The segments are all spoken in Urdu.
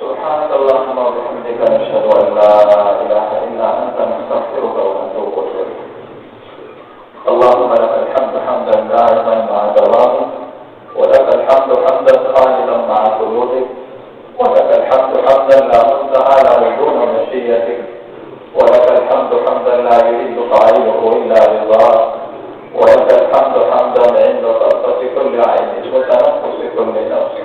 سبحانك اللهم وبحمدك نشهد أن لا إله إلا أنت نستغفرك ونتوب إليك. اللهم لك الحمد حمدا دائما مع دوامك، ولك الحمد حمدا خالدا مع خلودك، ولك الحمد حمدا لا منتهى له دون مشيتك، ولك الحمد حمدا لا يريد فاعله إلا رضاك، ولك الحمد حمدا عند طرفة كل عين وتنفس كل نفس.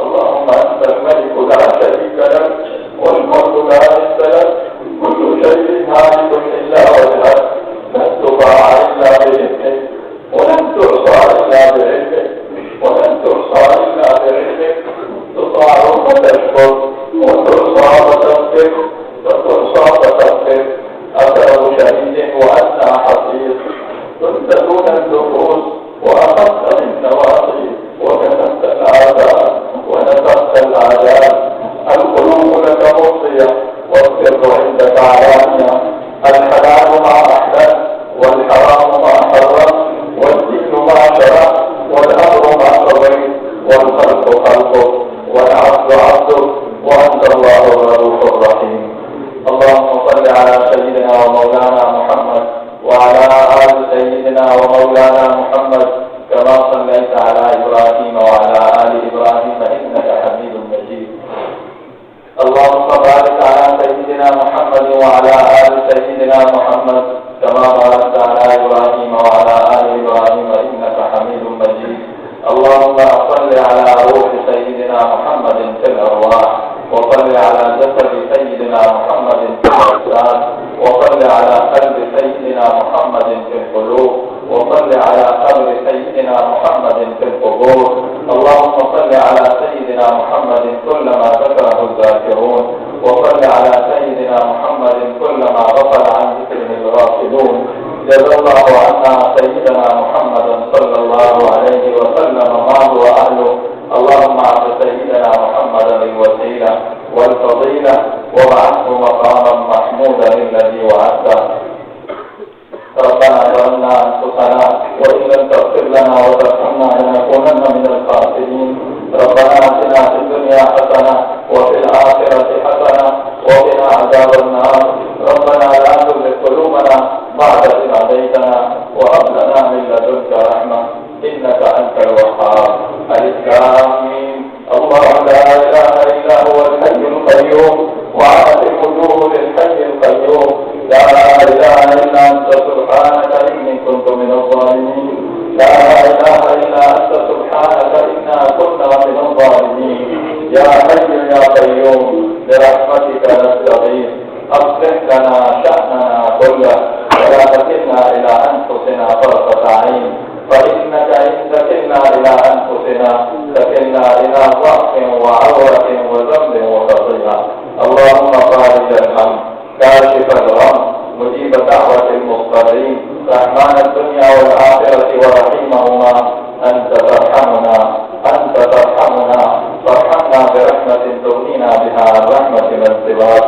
اللهم أنت الملك لا شريك لك والملك لا نصف لك، كل شيء هالك إلا وجهك، لن تطاع إلا بإذنك ولن تعصى إلا بعلمك ولن تعصى إلا بعلمك. تطاع فتشكر وتعصى فتغفر وتعصى فتغفر. أثره شهيد وأنت حفيظ، كنت دون النفوس وأخذت بالنواصي وكتبت الآثار ونفخت الأعداء. القلوب لك مرضية والسر عندك علانية، الحلال ما أحلل والحرام ما حرم، والدين ما شرع والأمر ما قضيت، والخلق خلقك والعبد عبدك، وأنت الله الرؤوف الرحيم. اللهم صل على سيدنا ومولانا محمد وعلى آل سيدنا ومولانا محمد كما صليت على إبراهيم وعلى آل إبراهيم إنك حميد مجيد. اللهم بارك على سيدنا محمد وعلى آل سيدنا محمد كما باركت على إبراهيم وعلى آل إبراهيم إنك حميد مجيد. اللهم صل على روح سيدنا محمد في الأرواح، وصل على جسد سيدنا محمد في الأجساد، وصل على قلب سيدنا محمد في القلوب، وصل على قبر سيدنا محمد في القبور. اللهم صل على سيدنا محمد كلما ذكره الذاكرون، وصل على سيدنا محمد كلما غفل عن ذكره الغافلون. جزا الله عنا سيدنا محمد صلى الله عليه وسلم ما هو أهله. اللهم اعط سيدنا محمدا الوسيلة والفضيلة وابعثه مقاما محمودا الذي وعدته. ربنا ظلمنا أنفسنا وإن لم تغفر لنا وترحمنا لنكونن من الخاسرين. ربنا آتنا في الدنيا حسنة وفي الآخرة حسنة وقنا عذاب النار. ربنا لا تزغ قلوبنا بعد إذ هديتنا وهب لنا من لدنك رحمة إنك أنت الوهاب. الإسلام الله لا إله إلا هو الحي القيوم، وعنت الوجوه للحي القيوم. لا إله إلا أنت سبحانك إني كنت من الظالمين. لا إله إلا أنت سبحانك إنا كنا من الظالمين. يا حي يا قيوم برحمتك نستغيث، أصلح لنا شأننا كله ولا تكلنا إلى أنفسنا طرفة عين، فإنك إن تكلنا إلى أنفسنا تكلنا إلى ضعف وعورة وذنب وخطيئة. اللهم فارج الهم كاشف الغم مجيب دعوة المضطرين رحمن الدنيا والآخرة ورحيمهما، أنت ترحمنا أنت ترحمنا، فارحمنا برحمة تغنينا بها عن رحمة من سواك.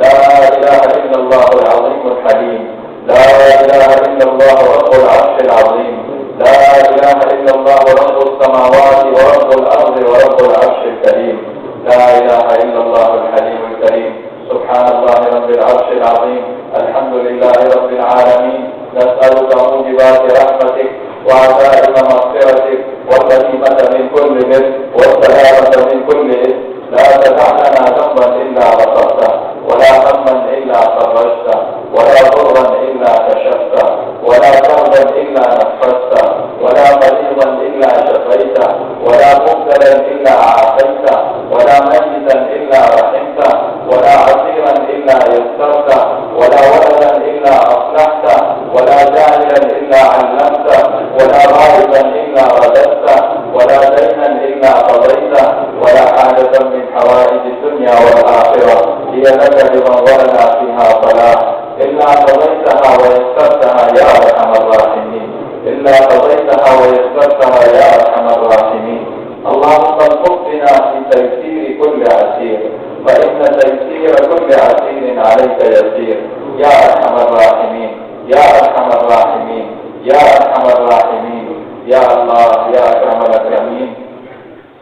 لا إله إلا الله العظيم الحليم، لا إله إلا الله رب العرش العظيم، لا إله إلا الله رب السماوات ورب الأرض ورب العرش الكريم. لا إله إلا الله الحليم الكريم. سبحان الله رب العرش العظيم. الحمد لله رب العالمين. نسألك موجبات رحمتك وعزائم مغفرتك والغنيمة من كل بر والسلامة من كل إثم. لا تدع لنا ذنبا إلا غفرته، ولا هما إلا فرجته، ولا ضرا إلا كشفته، ولا كربا إلا نفسته، ولا مريضا إلا شفيته، ولا مبتلا إلا عافيته، ولا ميتا إلا رحمته، ولا عسيرا إلا يسرته، ولا ولدا إلا أصلحته، ولا جاهلا إلا علمته، ولا غائبا إلا رددته، ولا دينا إلا قضيته، ولا حاجة من حوائج الدنيا والآخرة هي لك لمن ولنا فيها صلاح إلا قضيتها ويسرتها يا أرحم الراحمين، إلا قضيتها ويسرتها يا أرحم الراحمين. اللهم انصرنا في تيسير كل عسير، فإن تيسير كل عسير عليك يسير يا أرحم الراحمين، يا أرحم الراحمين، يا أرحم الراحمين. يا الله يا أكرم الأكرمين،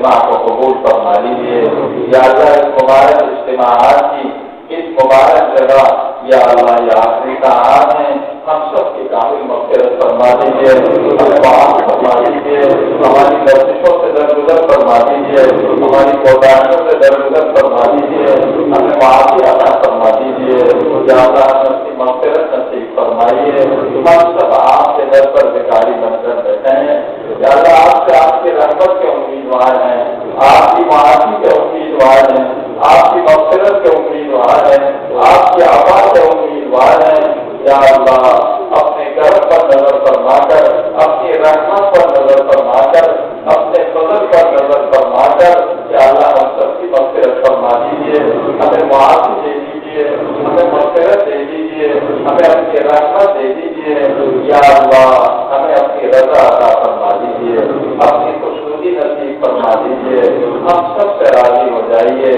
اجتماع کو قبول فرما لیجیے یا اللہ اس مبارک اجتماعات کی اس مبارک جگہ یا اللہ یہ آخری طاعات ہیں ہم سب کی کامل مغفرت فرما دیجیے ہمیں معاف فرما دیجیے ہماری لفظوں سے درگزر فرما دیجیے ہماری کوتاہیوں سے درگزر فرما دیجیے ہمیں معافی عطا فرما دیجیے یا اللہ ہم کی مغفرت نصیب فرمائیے ہم سب آپ کے در پر بھکاری بن کر بیٹھے ہیں یا اللہ آپ سے آپ کی رحمت کے امیدوار ہیں آپ کی معافی کے امیدوار ہیں آپ کی مغفرت کے امیدوار ہیں آپ کی عطا کے امیدوار ہیں یا اللہ اپنے کرم پر نظر فرما کر اپنی رحمت پر نظر فرما کر اپنے فضل پر نظر فرما کر یا اللہ ہم سب کی مغفرت فرما دیجیے ہمیں معافی دے دیجیے ہمیں مغفرت دے دیجیے ہمیں اپنی رحمت دے دیجیے یا اللہ ہمیں اپنی رضا عطا فرما دیجیے اپنی خوشنودی نصیب فرما دیجیے ہم سب سے راضی ہو جائیے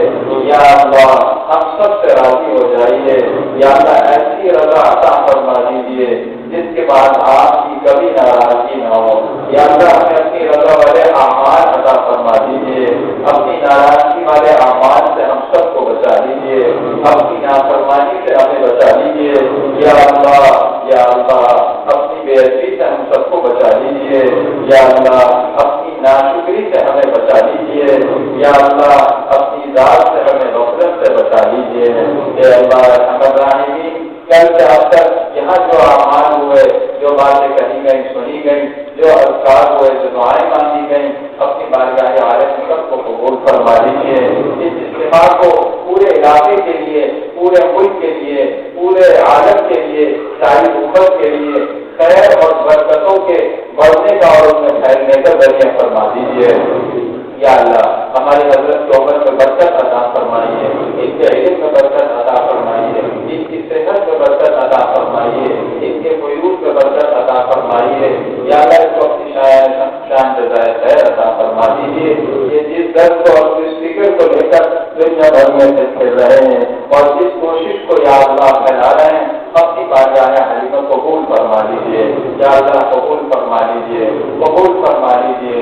یا اللہ ہم سب سے راضی ہو جائیے یا اللہ ایسی رضا عطا فرما دیجیے جس کے بعد آپ کی کبھی ناراضگی نہ ہو یا اللہ ہمیں اپنی رضا والے اعمال عطا فرما دیجیے اپنی ناراضگی والے اعمال سے ہم سب کو بچا دیجیے اپنی نافرمانی سے ہمیں بچا دیجیے یا اللہ اپنی بے عزتی سے ہم سب کو بچا دیجیے یا اللہ اپنی ناشکری سے ہمیں بچا دیجیے یا اللہ اپنی ذات سے ہمیں غفلت سے بچا دیجیے اے اللہ ارحم الراحمین کل سے اب تک یہاں جو اعمال ہوئے جو باتیں کہی گئی سنی گئی جو اذکار ہوئے جو دعائیں مانگی گئیں اپنی بارگاہ عالم سب کو قبول فرما دیجیے اس اجتماع کو پورے علاقے کے لیے پورے ملک کے لیے پورے عالم کے لیے ساری امت کے لیے خیر اور برکتوں کے بڑھنے کا اور ان میں پھیلنے کا ذریعہ فرما دیجیے یا اللہ ہماری حضرت کی عمر میں برکت عطا فرمائیے ان کے علم میں برکت عطا فرمائیے ان کی صحت میں برکت عطا فرمائیے ان کے قیود میں برکت عطا فرمائیے یا اللہ اس کو اپنی شان جزائے خیر عطا فرما دیجیے یہ جس درد کو اور جس فکر کو لے کر دنیا بھر میں سے پھر رہے ہیں اور جس کوشش کو یا اللہ پھیلا رہے ہیں اپنی بارگاہ حلیمہ قبول فرما لیجیے یا اللہ قبول فرما لیجیے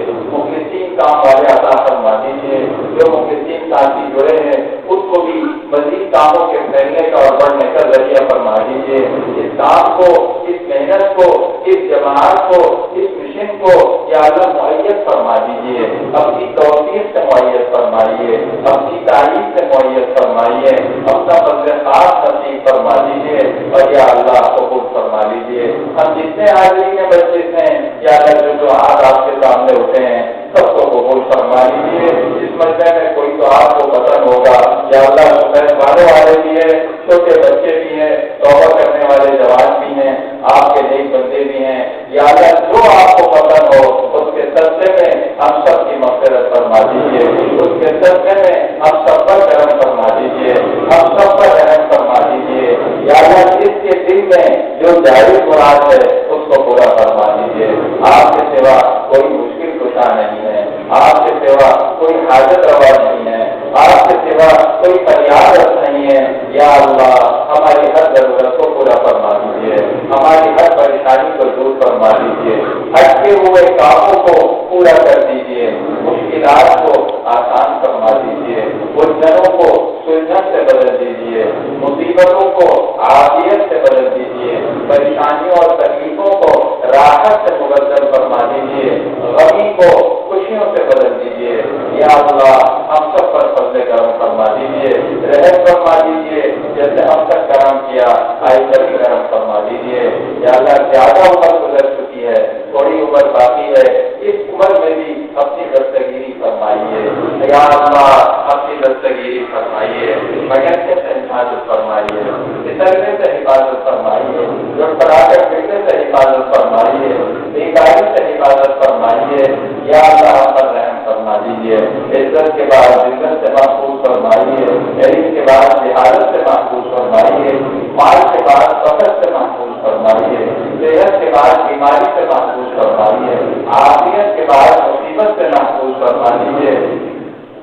مخلصین کام والے عطا فرما دیجیے جو مخلصین ساتھی جڑے ہیں اس کو بھی مزید کاموں کے پھیلنے کا اور بڑھنے کا ذریعہ فرما دیجیے اس کام کو اس محنت کو اس جماعت کو اس مشن کو یا اللہ معیت فرما دیجیے اپنی توفیق سے معیت فرمائیے اپنی تعریف سے معیت فرمائیے اپنا فضل خاص نصیب فرما دیجیے اور یا اللہ قبول فرما لیجیے ہم جتنے حاضرین مسجد ہیں یا اللہ جو ہاتھ آپ کے سامنے اٹھے ہیں سب کو قبول فرما لیجیے اس مسئلے میں کوئی تو آپ کو پسند ہوگا یا اللہ بڑھنے والے بھی ہیں چھوٹے بچے بھی ہیں توبہ کرنے والے جوان بھی ہیں آپ کے نیک بندے بھی ہیں یا اللہ جو آپ کو پسند ہو اس کے صدقے میں ہم سب کی مغفرت فرما دیجیے اس کے صدقے میں ہم سب پر کرم فرما دیجیے ہم سب پر رحم فرما دیجیے یا اللہ جس کے دل میں جو جائز مراد ہے اس کو پورا فرما دیجیے آپ کے سوا کوئی مشکل کشا نہیں ہے آپ کے سوا کوئی حاجت روا نہیں ہے آپ کے سوا کوئی فریاد رس نہیں ہے یا اللہ ہماری ہر ضرورت کو پورا فرما دیجیے ہماری ہر پریشانی کو دور فرما دیجیے اٹکے ہوئے کاموں کو پورا کر دیجیے مشکلات کو آسان فرما دیجیے الجھنوں کو سلجھن سے بدل دیجیے مصیبتوں کو عافیت سے بدل دیجیے پریشانیوں اور تکلیفوں کو راحت سے مبدل فرما دیجیے غمی کو خوشیوں سے بدل دیجیے یا اللہ ہم سب پر فضل کرم فرما دیجیے رحم فرما دیجیے جیسے ہم تک کرم کیا آئندہ بھی کرم فرما دیجیے یا اللہ زیادہ عمر گزر چکی ہے تھوڑی عمر باقی ہے اس عمر میں بھی اپنی دستگیری فرمائیے یا اللہ اپنی دستگیری فرمائیے بگڑنے سے حفاظت فرمائیے پھسلنے سے حفاظت فرمائیے گڑبڑا کر گرنے سے حفاظت فرمائیے بیکاری سے حفاظت فرمائیے یا اللہ ہم پر رحم فرما دیجیے عزت کے بعد ذلت سے محفوظ فرمائیے علم کے بعد جہالت سے محفوظ فرمائیے مال کے بعد فقر سے محفوظ فرمائیے صحت کے بعد بیماری سے محفوظ فرمائیے عافیت کے بعد مصیبت سے محفوظ فرما دیجیے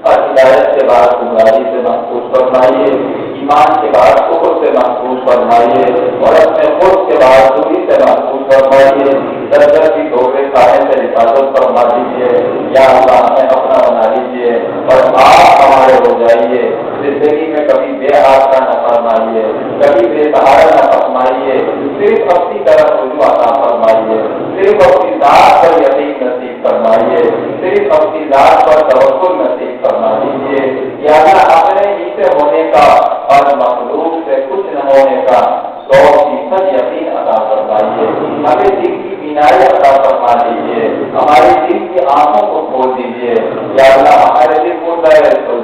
اور ہدایت کے بعد گمراہی سے محفوظ فرمائیے ایمان کے بعد کفر سے محفوظ فرمائیے اور اپنے خود کے بعد دوری سے محفوظ فرمائیے درجہ کی دھوکے کھانے سے حفاظت فرما دیجیے یا اللہ ہمیں اپنا بنا لیجیے صرف اپنی ذات پر توکل نصیب فرما دیجیے یا اللہ اپنے ہی سے ہونے کا اور مخلوق سے کچھ نہ ہونے کا 100% یقین عطا فرمائیے ہمیں دل کی بینائی عطا فرما دیجیے ہمارے دل کی آنکھوں کو کھول دیجیے یا اللہ ہمارے دل کو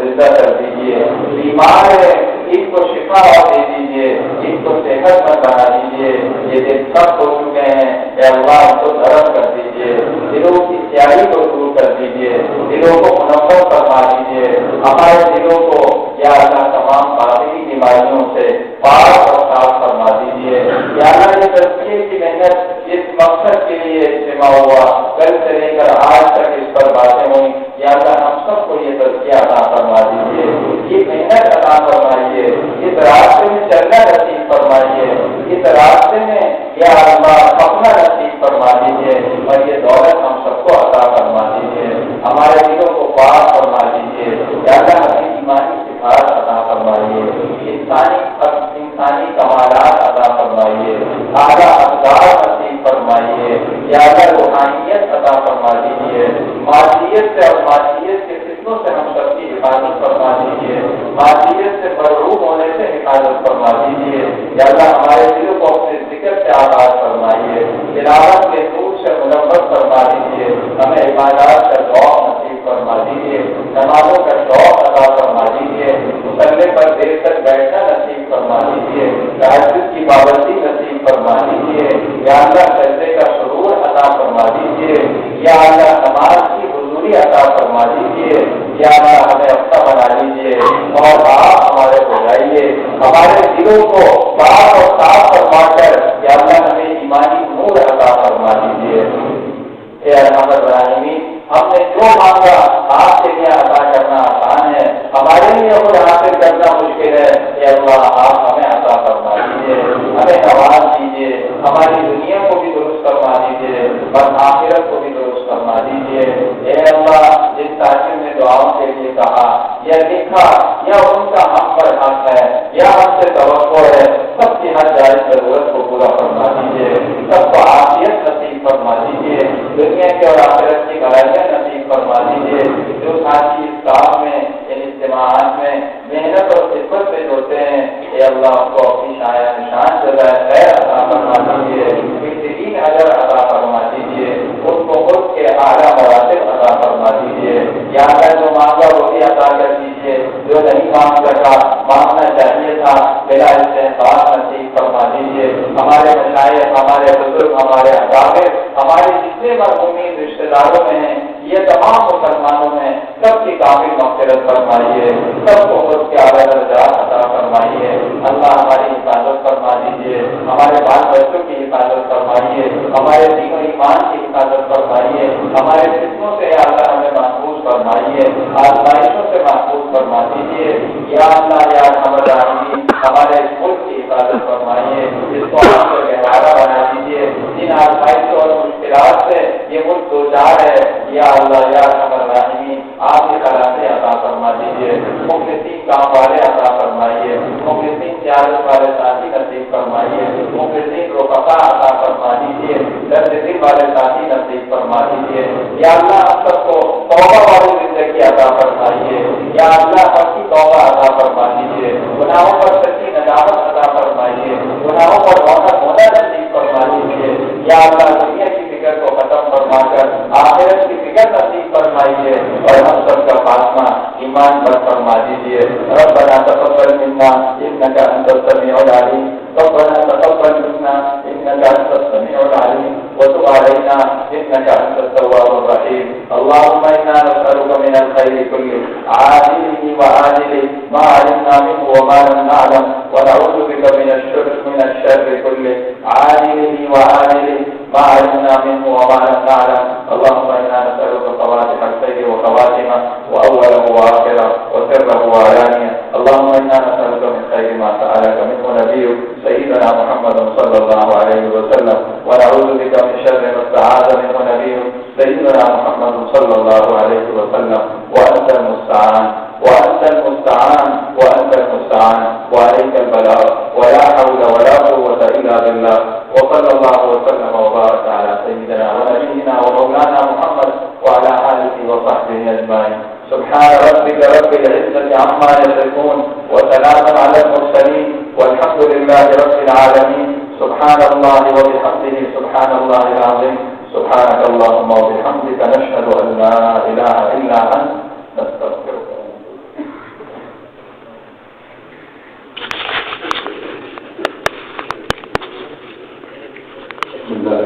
زندہ کر دیجیے بیمار ہے ان کو شفا دے دیجیے ان کو صحت مند بنا دیجیے یہ دل سب ہو چکے ہیں اے اللہ ان کو نرم کر دیجیے دلوں کی سیاہی کو دور کر دیجیے دلوں کو منور فرما دیجیے ہمارے دلوں کو یا اللہ تمام باطنی بیماریوں سے پاک اور صاف فرما دیجیے یا اللہ یہ تزکیے کی محنت جس مقصد کے لیے اجتماع ہوا کل سے لے کر آج تک اس پر باتیں ہوئی یا اللہ ہم سب کو یہ تزکیہ عطا فرما دیجیے یہ محنت عطا فرمائیے اس راستے میں چلنا نصیب فرمائیے اس راستے میں یا اللہ اپنا نصیب فرما دیجیے اور یہ دولت ہم سب کو عطا فرما دیجیے ہمارے دلوں کو پاک فرما دیجیے یا اللہ ہمیں ایمانی صفات عطا فرمائیے انسانی کمالات عطا فرمائیے اعلیٰ اقدار نصیب فرمائیے یا اللہ روحانیت عطا فرما دیجیے معاشیت سے اور معاشیت کے فتنوں سے ہم سب کی حفاظت فرما دیجیے معاشیت سے محروم ہونے سے حفاظت فرما دیجیے یا اللہ ہمارے دلوں کو اپنے ذکر سے آباد فرمائیے تلاوت کے نور سے منور فرما دیجیے ہمیں عبادات کا ذوق نصیب فرما دیجیے نمازوں کا شوق عطا فرما دیجیے مسلح پر دیر تک بیٹھنا نصیب فرما دیجیے تہجد کی پابندی نصیب فرما دیجیے یا اللہ سجدے کا سرور عطا فرما دیجیے یا اللہ نماز کی حضوری عطا فرما دیجیے یا اللہ ہمیں اپنا بنا لیجیے اور آپ ہمارے بجائیے ہمارے دلوں کو پاک اور صاف فرما کر یا اللہ ہمیں ایمانی نور عطا فرما دیجیے اے ارحم الراحمین ہم نے جو مانگا آپ کے لیے عطا کرنا آسان ہے ہمارے لیے خود حاصل کرنا مشکل ہے اے اللہ آپ ہمیں عطا فرما دیجیے ہمیں نواز دیجیے ہماری دنیا کو بھی درست فرما دیجیے اور آخرت کو بھی درست فرما دیجیے اے اللہ جس ساتھی نے دعاؤں کے لیے کہا یا لکھا یا ان کا ہم پر حق ہے یا ہم سے توقع ہے سب کی ہر جائز ضرورت کو پورا فرما دیجیے سب کو عافیت نصیب فرما دیجیے دنیا کے اور آخرت کی بھلائیاں نصیب فرما دیجیے جو ساتھی اس کام میں ان اجتماعات میں محنت اور خدمت سے جڑتے ہیں اے اللہ کو اپنی شان جزائے خیر عطا فرما دیجیے بہترین اجر عطا فرما دیجیے ان کو خود کے اعلیٰ مراتب عطا فرما دیجیے یا اللہ جو مانگا وہ بھی عطا کر دیجیے جو نہیں مانگ سکا مانگنا چاہیے تھا بلا استحقاق نصیب فرما دیجیے ہمارے مشائخ ہمارے بزرگ ہمارے اکابر ہمارے جتنے مرحومین رشتے داروں میں ہیں یہ تمام مسلمانوں میں سب کی کامل مغفرت فرمائیے سب کو خود کے اعلیٰ درجات عطا فرمائیے اللہ ہماری حفاظت فرما دیجیے ہمارے بال بچوں کی حفاظت فرمائیے ہمارے دین و ایمان کی حفاظت فرمائیے ہمارے فتنوں سے یا اللہ ہمیں محفوظ فرمائیے آزمائشوں سے محفوظ فرما دیجیے یا اللہ یا الراحمین ہمارے اس ملک کی حفاظت فرمائیے اس کو آپ سے گہوارہ بنا دیجیے جن آزمائشوں اور مشکلات سے یہ ملک دو چار ہے یا اللہ یا الراحمین آپ کی خلاصیں عطا فرما دیجیے مخلصین کام والے عطا فرمائیے مخلصین سیاست والے ساتھی نصیب فرمائیے مخلصین رفقا عطا فرما دیجیے درد دل والے ساتھی نصیب فرما دیجیے یا اللہ ہم سب کو توبہ والی زندگی عطا فرمائیے یا اللہ ہم کی توبہ عطا فرما دیجیے گناہوں پر سچی ندامت عطا فرمائیے گناہوں پر رونق ہونا نصیب فرما دیجیے یا اللہ دنیا کی فکر کو ختم فرما کر آخرت کی فکر نصیب فرمائیے اور ہم سب کا خاتمہ ایمان پر فرما دیجیے ربنا تقبل منا انك انت السميع العليم ربنا تقبل منا انك انت السميع العليم وتب علينا انك انت التواب الرحيم اللهم انا نسالك من الخير كله عاجله وآجله ما علمنا منه وما لم نعلم ونعوذ بك من الشر كله عاجله وآجله ما علمنا منه وما لم نعلم اللهم انا نسالك فواتح الخير وخواتمه واوله واخره وسره وعلانيه اللهم انا نسالك من خير ما سالك منه نبيك سيدنا محمد صلى الله عليه وسلم ونعوذ بك من شر ما استعاذ منه نبيك سيدنا محمد صلى الله عليه وسلم وانت المستعان وانت المستعان وانت المستعان وعليك البلاغ ولا حول ولا قوه الا بالله وصلى الله وسلم وبارك على سيدنا ونبينا ومولانا محمد وعلى آله وصحبه أجمعين. سبحان ربك رب العزة عما يصفون وسلام على المرسلين والحمد لله رب العالمين. سبحان الله وبحمده سبحان الله العظيم. سبحانك اللهم وبحمدك نشهد أن لا إله إلا